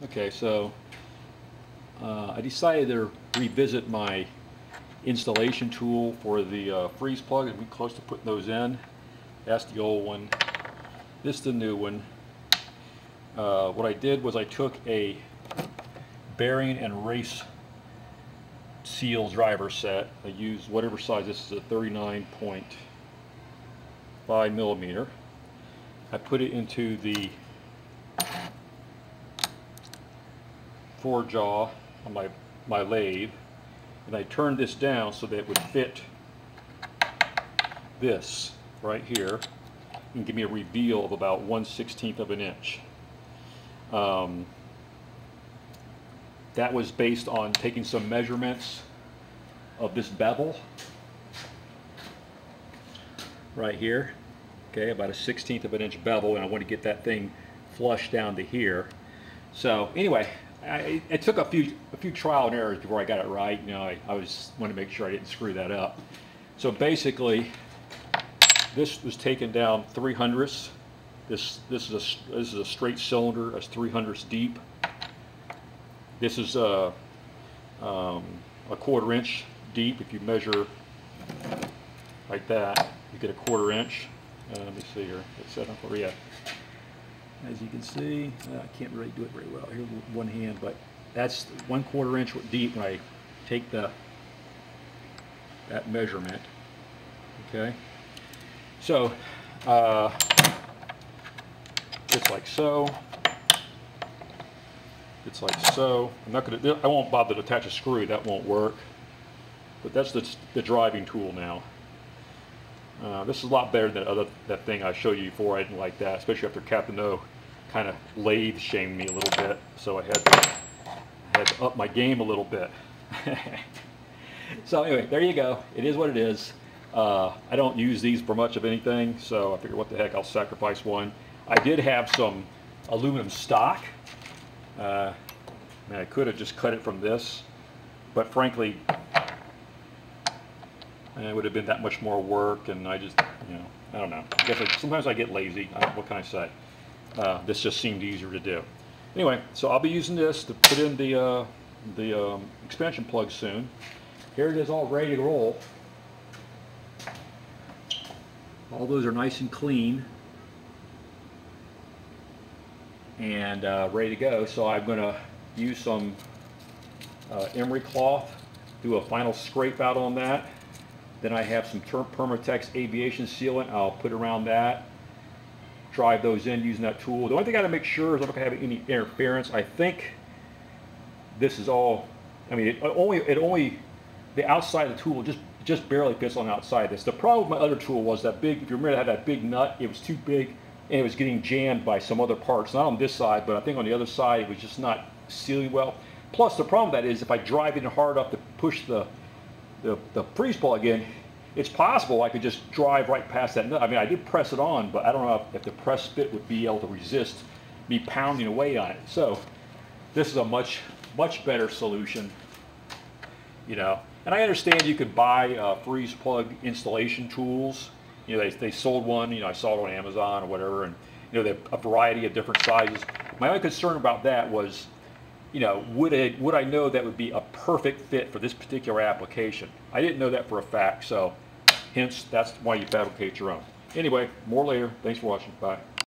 Okay, so I decided to revisit my installation tool for the freeze plug, and we're close to putting those in. That's the old one. This is the new one. What I did was I took a bearing and race seal driver set. I used whatever size. This is a 39.5 millimeter. I put it into the four-jaw on my lathe, and I turned this down so that it would fit this right here and give me a reveal of about 1/16 of an inch. That was based on taking some measurements of this bevel right here. Okay, about a 1/16 of an inch bevel, and I want to get that thing flush down to here. So anyway, it took a few trial and errors before I got it right. You know, I was wanted to make sure I didn't screw that up. So basically, this was taken down 3/100. This is a straight cylinder that's 3/100 deep. This is a 1/4 inch deep. If you measure like that, you get a 1/4 inch. Let me see here. It's set up for you. As you can see, I can't really do it very well here with one hand, but that's 1/4 inch deep when I take that measurement. Okay, so it's like so. It's like so. I won't bother to attach a screw. That won't work. But that's the driving tool now. This is a lot better than that thing I showed you before. I didn't like that, especially after Captain O kind of lathe shamed me a little bit. So I had to up my game a little bit. So anyway, there you go. It is what it is. I don't use these for much of anything, so I figured, what the heck, I'll sacrifice one. I did have some aluminum stock. I could have just cut it from this, but frankly, it would have been that much more work, and I just, you know, I don't know. I guess sometimes I get lazy. What can I say? This just seemed easier to do. Anyway, so I'll be using this to put in the expansion plug soon. Here it is, all ready to roll. All those are nice and clean and ready to go. So I'm going to use some emery cloth, do a final scrape out on that. Then I have some Permatex aviation sealant. I'll put around that, drive those in using that tool. The only thing I got to make sure is I'm not going to have any interference. I think this is all, I mean, it only the outside of the tool just barely fits on the outside of this. The problem with my other tool was that big, if you remember, I had that big nut. It was too big, and it was getting jammed by some other parts. Not on this side, but I think on the other side it was just not sealing well. Plus, the problem with that is if I drive in hard enough to push the freeze plug in, it's possible I could just drive right past that nut. I mean, I did press it on, but I don't know if the press bit would be able to resist me pounding away on it. So this is a much better solution, you know. And I understand you could buy freeze plug installation tools. You know, they sold one. You know, I saw it on Amazon or whatever, and you know, they have a variety of different sizes. My only concern about that was, you know, would I know that would be a perfect fit for this particular application? I didn't know that for a fact, so hence that's why you fabricate your own. Anyway, more later. Thanks for watching. Bye.